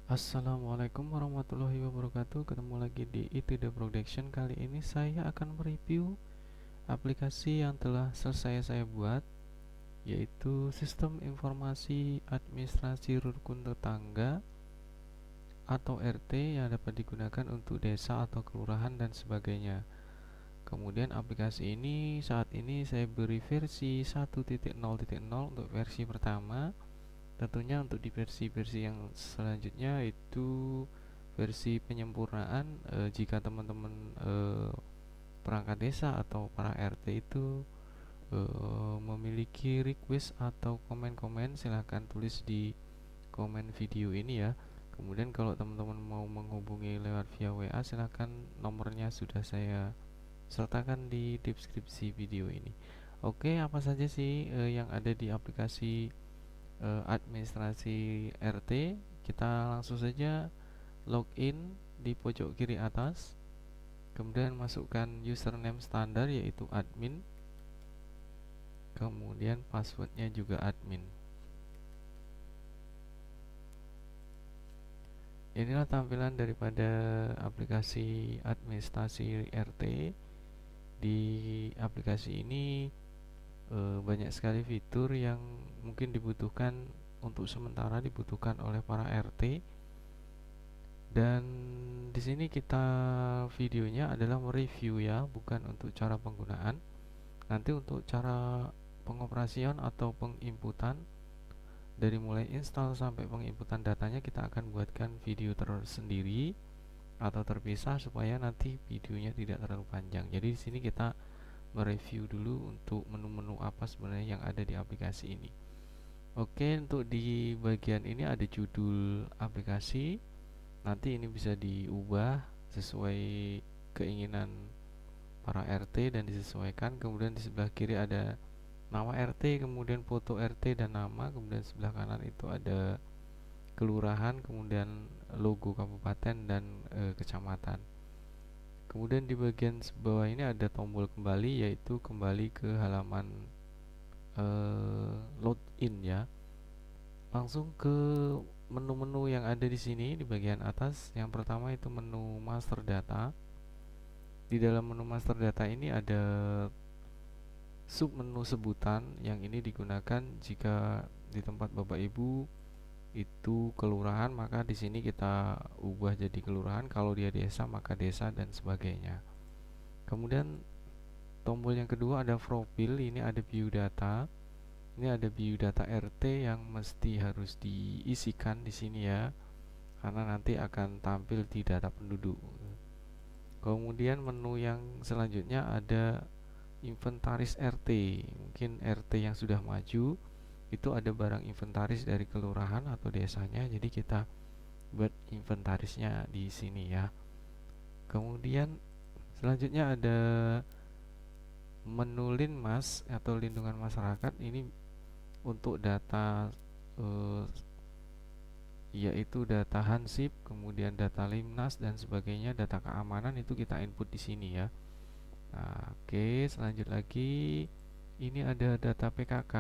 Assalamualaikum warahmatullahi wabarakatuh. Ketemu lagi di IT The Production. Kali ini saya akan mereview aplikasi yang telah selesai saya buat, yaitu Sistem Informasi Administrasi Rukun Tetangga atau RT yang dapat digunakan untuk desa atau kelurahan dan sebagainya. Kemudian aplikasi ini saat ini saya beri versi 1.0.0 untuk versi pertama. Tentunya untuk di versi-versi yang selanjutnya itu versi penyempurnaan, jika teman-teman perangkat desa atau para RT itu memiliki request atau komen-komen, silahkan tulis di komen video ini ya. Kemudian kalau teman-teman mau menghubungi lewat via WA, silahkan nomornya sudah saya sertakan di deskripsi video ini. Oke, apa saja sih yang ada di aplikasi administrasi RT? Kita langsung saja login di pojok kiri atas, kemudian masukkan username standar yaitu admin, kemudian passwordnya juga admin. Inilah tampilan daripada aplikasi administrasi RT. Di aplikasi ini banyak sekali fitur yang mungkin dibutuhkan, untuk sementara dibutuhkan oleh para RT. Dan di sini kita videonya adalah mereview ya, bukan untuk cara penggunaan. Nanti untuk cara pengoperasian atau penginputan, dari mulai install sampai penginputan datanya, kita akan buatkan video tersendiri atau terpisah supaya nanti videonya tidak terlalu panjang. Jadi di sini kita mereview dulu untuk menu-menu apa sebenarnya yang ada di aplikasi ini. Oke, untuk di bagian ini ada judul aplikasi. Nanti ini bisa diubah sesuai keinginan para RT dan disesuaikan. Kemudian di sebelah kiri ada nama RT, kemudian foto RT dan nama, kemudian sebelah kanan itu ada kelurahan, kemudian logo kabupaten dan kecamatan. Kemudian di bagian bawah ini ada tombol kembali, yaitu kembali ke halaman login ya. Langsung ke menu-menu yang ada di sini di bagian atas. Yang pertama itu menu master data. Di dalam menu master data ini ada sub menu sebutan, yang ini digunakan jika di tempat Bapak Ibu itu kelurahan, maka di sini kita ubah jadi kelurahan. Kalau dia desa maka desa dan sebagainya. Kemudian tombol yang kedua ada profil, ini ada view data. Ini ada view data RT yang mesti harus diisikan di sini ya, karena nanti akan tampil di data penduduk. Kemudian menu yang selanjutnya ada inventaris RT. Mungkin RT yang sudah maju itu ada barang inventaris dari kelurahan atau desanya, jadi kita buat inventarisnya di sini ya. Kemudian selanjutnya ada menu Linmas atau lindungan masyarakat. Ini untuk data yaitu data Hansip, kemudian data Limnas dan sebagainya, data keamanan itu kita input di sini ya. Nah, oke, selanjut lagi ini ada data PKK.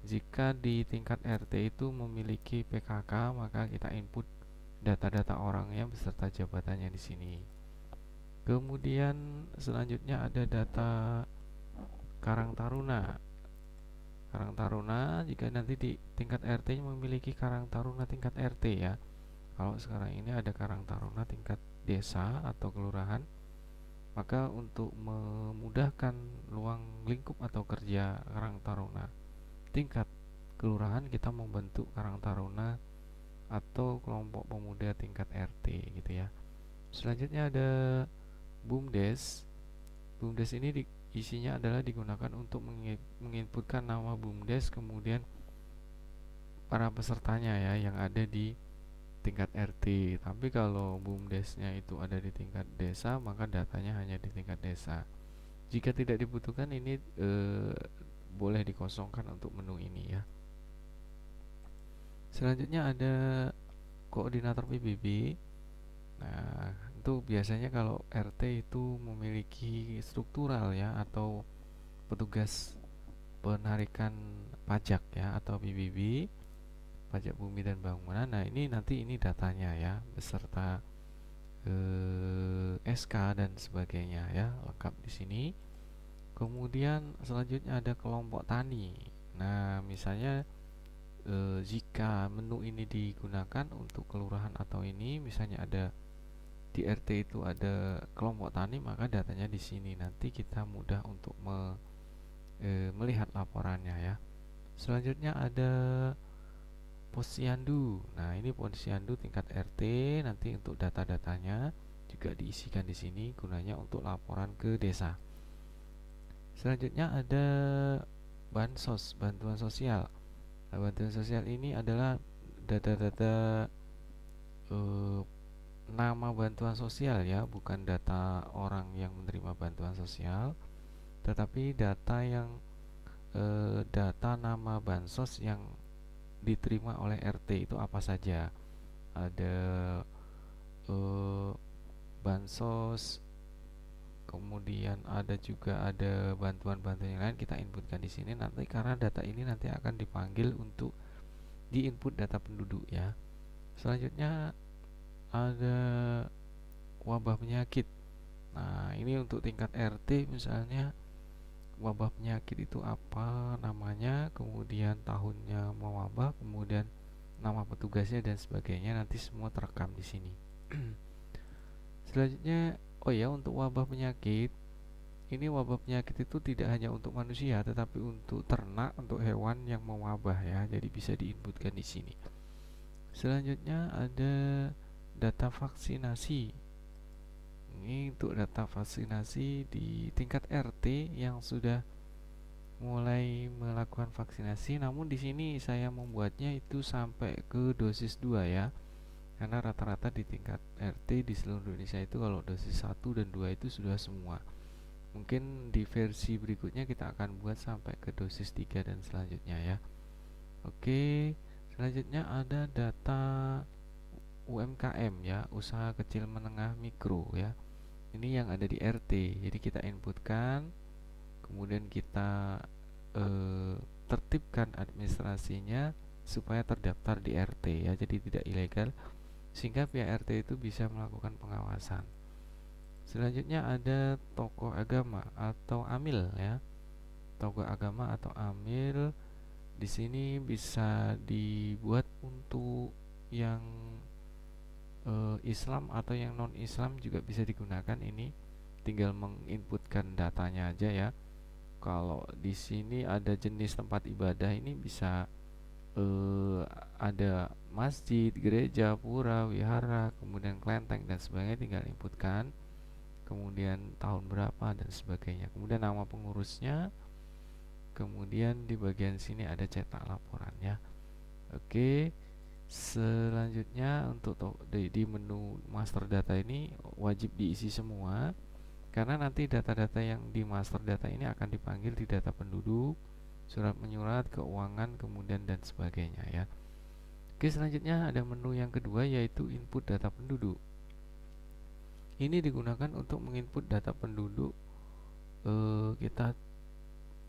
Jika di tingkat RT itu memiliki PKK, maka kita input data-data orangnya beserta jabatannya di sini. Kemudian selanjutnya ada data Karang Taruna. Karang Taruna, jika nanti di tingkat RT memiliki Karang Taruna tingkat RT ya. Kalau sekarang ini ada Karang Taruna tingkat desa atau kelurahan, maka untuk memudahkan luang lingkup atau kerja Karang Taruna tingkat kelurahan, kita membentuk Karang Taruna atau kelompok pemuda tingkat RT gitu ya. Selanjutnya ada BUMDes. BUMDes ini isinya adalah digunakan untuk menginputkan nama BUMDes, kemudian para pesertanya ya yang ada di tingkat RT. Tapi kalau BUMDesnya itu ada di tingkat desa, maka datanya hanya di tingkat desa. Jika tidak dibutuhkan, ini boleh dikosongkan untuk menu ini ya. Selanjutnya ada koordinator PBB. Nah, itu biasanya kalau RT itu memiliki struktural ya, atau petugas penarikan pajak ya, atau PBB. pajak bumi dan bangunan. Nah, ini datanya ya, beserta SK dan sebagainya ya, lengkap di sini. Kemudian selanjutnya ada kelompok tani. Nah, misalnya jika menu ini digunakan untuk kelurahan atau ini, misalnya ada di RT itu ada kelompok tani, maka datanya di sini. Nanti kita mudah untuk melihat laporannya ya. Selanjutnya ada posyandu. Nah, ini posyandu tingkat RT, nanti untuk data-datanya juga diisikan di sini gunanya untuk laporan ke desa. Selanjutnya ada bansos, bantuan sosial. Nah, bantuan sosial ini adalah data-data nama bantuan sosial ya, bukan data orang yang menerima bantuan sosial, tetapi data nama bansos yang diterima oleh RT itu apa saja. Ada bansos, kemudian ada bantuan-bantuan yang lain, kita inputkan di sini nanti, karena data ini nanti akan dipanggil untuk diinput data penduduk ya. Selanjutnya ada wabah penyakit. Nah, ini untuk tingkat RT, misalnya wabah penyakit itu apa namanya, kemudian tahunnya mewabah, kemudian nama petugasnya dan sebagainya, nanti semua terekam di sini. Selanjutnya, oh ya, untuk wabah penyakit, ini wabah penyakit itu tidak hanya untuk manusia, tetapi untuk ternak, untuk hewan yang mewabah ya. Jadi bisa diinputkan di sini. Selanjutnya ada data vaksinasi. Ini untuk data vaksinasi di tingkat RT yang sudah mulai melakukan vaksinasi. Namun di sini saya membuatnya itu sampai ke dosis 2 ya. Karena rata-rata di tingkat RT di seluruh Indonesia itu kalau dosis 1 dan 2 itu sudah semua. Mungkin di versi berikutnya kita akan buat sampai ke dosis 3 dan selanjutnya ya. Oke, selanjutnya ada data UMKM ya, usaha kecil menengah mikro ya. Ini yang ada di RT. Jadi kita inputkan, kemudian kita tertibkan administrasinya supaya terdaftar di RT ya, jadi tidak ilegal, sehingga pihak RT itu bisa melakukan pengawasan. Selanjutnya ada tokoh agama atau amil ya. Tokoh agama atau amil di sini bisa dibuat untuk yang Islam atau yang non Islam juga bisa digunakan. Ini tinggal menginputkan datanya aja ya. Kalau di sini ada jenis tempat ibadah, ini bisa ada masjid, gereja, pura, wihara, kemudian kelenteng dan sebagainya, tinggal inputkan, kemudian tahun berapa dan sebagainya, kemudian nama pengurusnya, kemudian di bagian sini ada cetak laporannya. Oke, selanjutnya untuk di menu master data ini wajib diisi semua, karena nanti data-data yang di master data ini akan dipanggil di data penduduk, surat menyurat, keuangan, kemudian dan sebagainya ya. Oke, selanjutnya ada menu yang kedua, yaitu input data penduduk. Ini digunakan untuk menginput data penduduk. Kita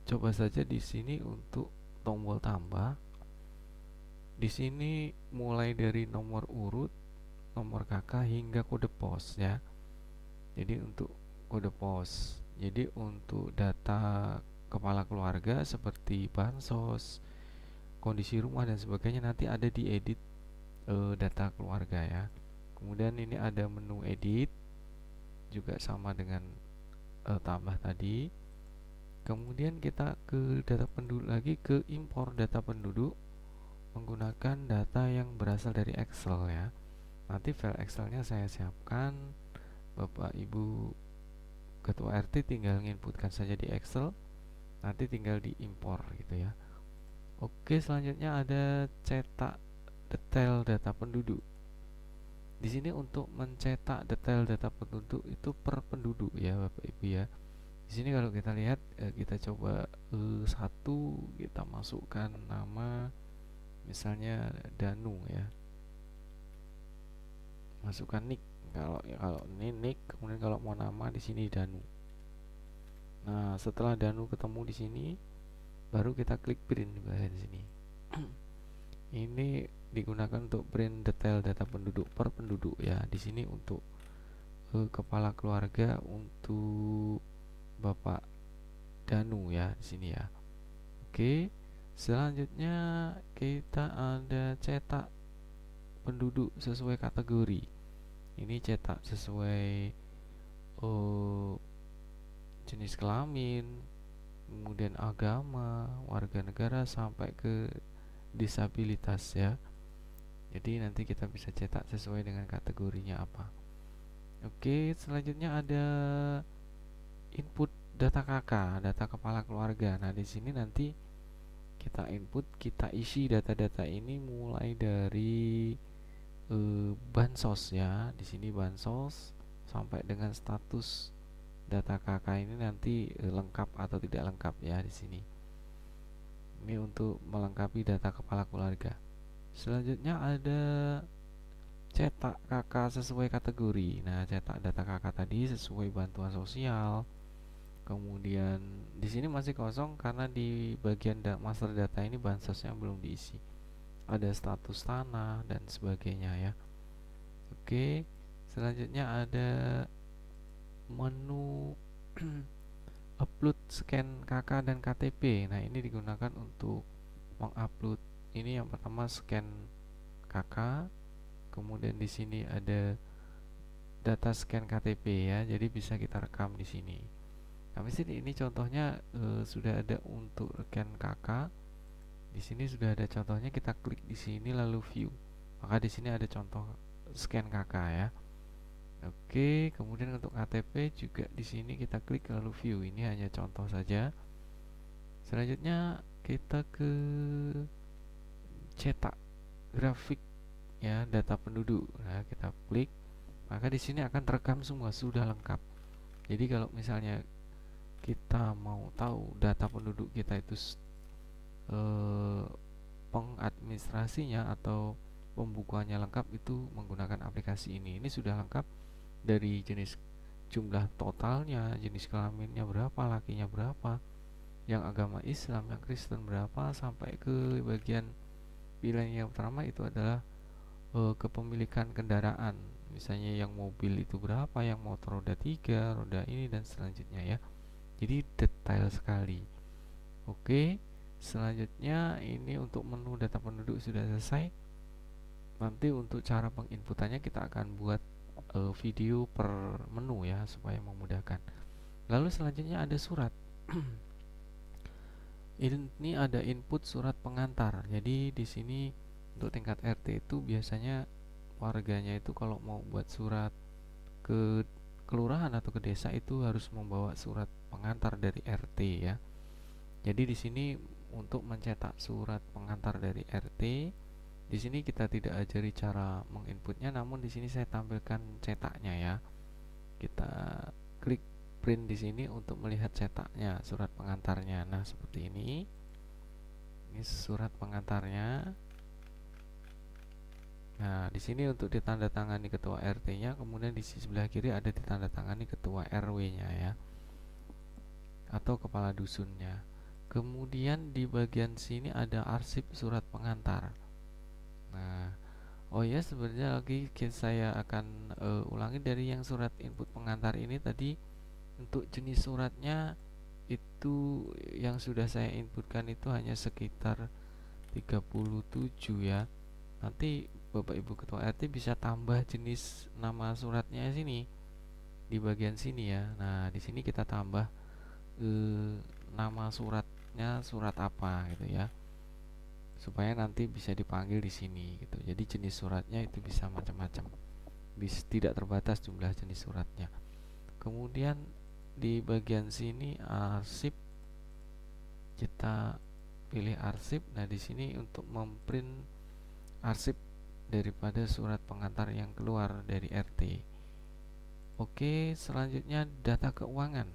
coba saja di sini untuk tombol tambah. Di sini mulai dari nomor urut, nomor KK hingga kode pos ya. Jadi untuk kode pos. Jadi untuk data kepala keluarga seperti bansos, kondisi rumah dan sebagainya, nanti ada di edit data keluarga ya. Kemudian ini ada menu edit, juga sama dengan tambah tadi. Kemudian kita ke data penduduk lagi, ke impor data penduduk menggunakan data yang berasal dari Excel ya. Nanti file Excelnya saya siapkan, Bapak Ibu Ketua RT tinggal menginputkan saja di Excel, nanti tinggal diimpor gitu ya. Oke, selanjutnya ada cetak detail data penduduk. Di sini untuk mencetak detail data penduduk itu per penduduk ya Bapak Ibu ya. Di sini kalau kita lihat, kita coba satu, kita masukkan nama misalnya Danu ya. Masukkan nick. Kalau ini nick, kemudian kalau mau nama di sini Danu. Nah, setelah Danu ketemu di sini, baru kita klik print di bagian sini. Ini digunakan untuk print detail data penduduk per penduduk ya. Di sini untuk kepala keluarga untuk Bapak Danu ya di sini ya. Oke. Selanjutnya kita ada cetak penduduk sesuai kategori. Ini cetak sesuai jenis kelamin, kemudian agama, warga negara sampai ke disabilitas ya. Jadi nanti kita bisa cetak sesuai dengan kategorinya apa. Oke, selanjutnya ada input data KK, data kepala keluarga. Nah, di sini nanti kita input, kita isi data-data ini mulai dari bansos ya. Di sini bansos sampai dengan status data KK ini nanti lengkap atau tidak lengkap ya di sini. Ini untuk melengkapi data kepala keluarga. Selanjutnya ada cetak KK sesuai kategori. Nah, cetak data KK tadi sesuai bantuan sosial. Kemudian di sini masih kosong karena di bagian master data ini bansosnya belum diisi. Ada status tanah dan sebagainya ya. Oke, selanjutnya ada menu upload scan KK dan KTP. Nah, ini digunakan untuk mengupload. Ini yang pertama scan KK, kemudian di sini ada data scan KTP ya. Jadi bisa kita rekam di sini. Kami sini ini contohnya sudah ada untuk scan KK. Di sini sudah ada contohnya, kita klik di sini lalu view. Maka di sini ada contoh scan KK ya. Oke, kemudian untuk KTP juga di sini kita klik lalu view. Ini hanya contoh saja. Selanjutnya kita ke cetak grafik ya, data penduduk. Nah, kita klik, maka di sini akan terekam semua, sudah lengkap. Jadi kalau misalnya kita mau tahu data penduduk kita itu pengadministrasinya atau pembukuannya lengkap, itu menggunakan aplikasi ini. Ini sudah lengkap dari jenis jumlah totalnya, jenis kelaminnya berapa, lakinya berapa, yang agama Islam, yang Kristen berapa, sampai ke bagian pilihan yang pertama itu adalah kepemilikan kendaraan. Misalnya yang mobil itu berapa, yang motor roda 3, roda ini dan selanjutnya ya. Jadi detail sekali. Oke, selanjutnya ini untuk menu data penduduk sudah selesai. Nanti untuk cara penginputannya kita akan buat video per menu ya supaya memudahkan. Lalu selanjutnya ada surat. Ini ada input surat pengantar. Jadi di sini untuk tingkat RT itu biasanya warganya itu kalau mau buat surat ke kelurahan atau ke desa itu harus membawa surat pengantar dari RT ya. Jadi di sini untuk mencetak surat pengantar dari RT, di sini kita tidak ajari cara menginputnya, namun di sini saya tampilkan cetaknya ya. Kita klik print di sini untuk melihat cetaknya, surat pengantarnya. Nah, seperti ini. Ini surat pengantarnya. Nah, di sini untuk ditandatangani ketua RT-nya, kemudian di sebelah kiri ada ditandatangani ketua RW-nya ya, atau kepala dusunnya. Kemudian di bagian sini ada arsip surat pengantar. Nah, oh ya, sebenarnya lagi saya akan ulangi dari yang surat input pengantar ini tadi. Untuk jenis suratnya itu yang sudah saya inputkan itu hanya sekitar 37 ya. Nanti Bapak Ibu Ketua RT bisa tambah jenis nama suratnya sini di bagian sini ya. Nah, di sini kita tambah nama suratnya surat apa gitu ya, supaya nanti bisa dipanggil di sini gitu. Jadi jenis suratnya itu bisa macam-macam, tidak terbatas jumlah jenis suratnya. Kemudian di bagian sini arsip, kita pilih arsip. Nah, di sini untuk memprint arsip daripada surat pengantar yang keluar dari RT. Oke, selanjutnya data keuangan.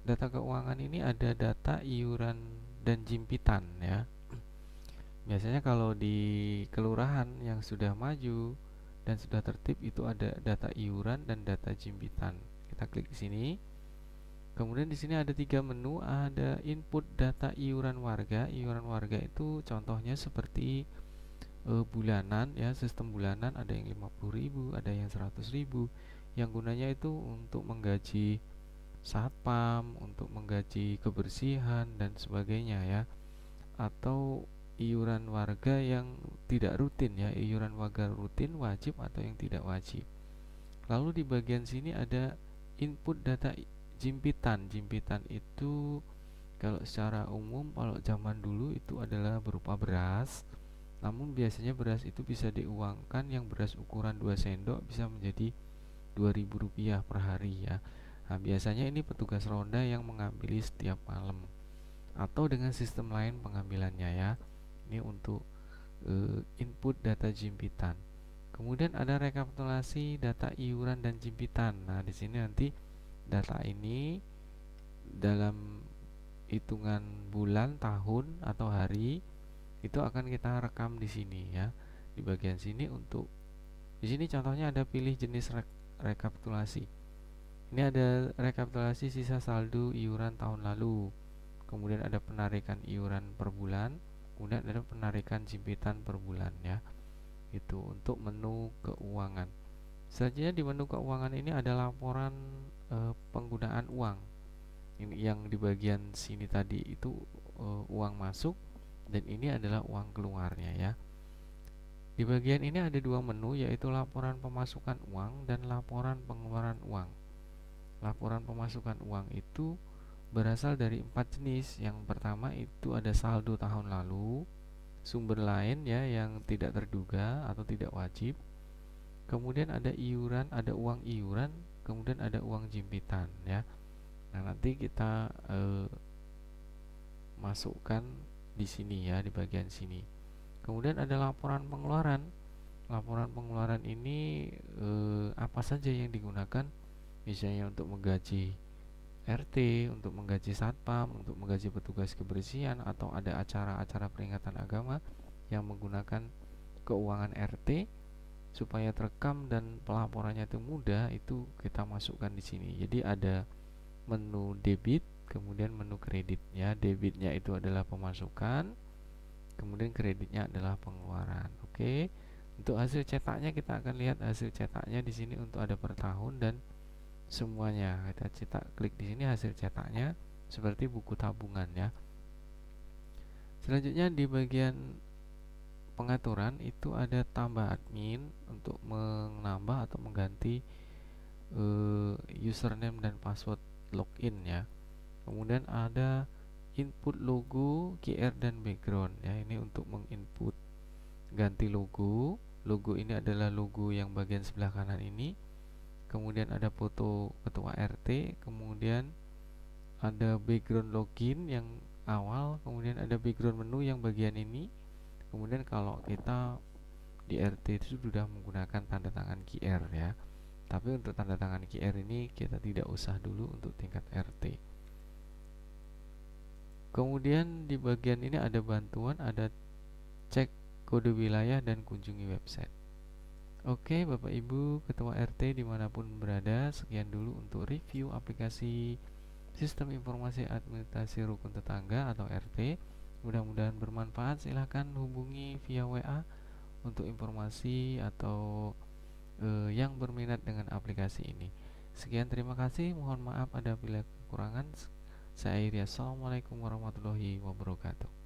Data keuangan ini ada data iuran dan jimpitan ya. Biasanya kalau di kelurahan yang sudah maju dan sudah tertib itu ada data iuran dan data jimpitan. Kita klik di sini. Kemudian di sini ada 3 menu, ada input data iuran warga. Iuran warga itu contohnya seperti bulanan ya, sistem bulanan, ada yang 50.000, ada yang 100.000, yang gunanya itu untuk menggaji satpam, untuk menggaji kebersihan dan sebagainya ya, atau iuran warga yang tidak rutin ya, iuran warga rutin wajib atau yang tidak wajib. Lalu di bagian sini ada input data jimpitan. Jimpitan itu kalau secara umum kalau zaman dulu itu adalah berupa beras. Namun biasanya beras itu bisa diuangkan, yang beras ukuran 2 sendok bisa menjadi Rp2.000 per hari ya. Nah, biasanya ini petugas ronda yang mengambil setiap malam atau dengan sistem lain pengambilannya ya. Ini untuk input data jimpitan. Kemudian ada rekapitulasi data iuran dan jimpitan. Nah, di sini nanti data ini dalam hitungan bulan, tahun atau hari itu akan kita rekam di sini ya. Di bagian sini untuk di sini contohnya ada pilih jenis rekapitulasi. Ini ada rekapitulasi sisa saldo iuran tahun lalu. Kemudian ada penarikan iuran per bulan, kemudian ada penarikan jimpitan per bulan ya. Itu untuk menu keuangan. Selanjutnya di menu keuangan ini ada laporan penggunaan uang. Ini yang di bagian sini tadi itu uang masuk, dan ini adalah uang keluarnya ya. Di bagian ini ada dua menu, yaitu laporan pemasukan uang dan laporan pengeluaran uang. Laporan pemasukan uang itu berasal dari 4 jenis. Yang pertama itu ada saldo tahun lalu, sumber lain ya yang tidak terduga atau tidak wajib. Kemudian ada iuran, ada uang iuran, kemudian ada uang jimpitan ya. Nah, nanti kita masukkan di sini ya, di bagian sini. Kemudian ada laporan pengeluaran. Laporan pengeluaran ini apa saja yang digunakan? Misalnya untuk menggaji RT, untuk menggaji satpam, untuk menggaji petugas kebersihan, atau ada acara-acara peringatan agama yang menggunakan keuangan RT supaya terekam dan pelaporannya itu mudah, itu kita masukkan di sini. Jadi ada menu debit, kemudian menu kredit ya. Debitnya itu adalah pemasukan, kemudian kreditnya adalah pengeluaran. Oke. Untuk hasil cetaknya kita akan lihat hasil cetaknya di sini untuk ada per tahun dan semuanya. Kita cetak, klik di sini hasil cetaknya seperti buku tabungan ya. Selanjutnya di bagian pengaturan itu ada tambah admin untuk menambah atau mengganti username dan password login ya. Kemudian ada input logo, QR dan background ya. Ini untuk menginput ganti logo. Logo ini adalah logo yang bagian sebelah kanan ini. Kemudian ada foto ketua RT, kemudian ada background login yang awal, kemudian ada background menu yang bagian ini. Kemudian kalau kita di RT itu sudah menggunakan tanda tangan QR ya. Tapi untuk tanda tangan QR ini kita tidak usah dulu untuk tingkat RT. Kemudian di bagian ini ada bantuan, ada cek kode wilayah dan kunjungi website. Oke, Bapak Ibu Ketua RT dimanapun berada, sekian dulu untuk review aplikasi Sistem Informasi Administrasi Rukun Tetangga atau RT. Mudah-mudahan bermanfaat. Silahkan hubungi via WA untuk informasi atau yang berminat dengan aplikasi ini. Sekian, terima kasih. Mohon maaf ada bila kekurangan. Saya Iria. Assalamualaikum warahmatullahi wabarakatuh.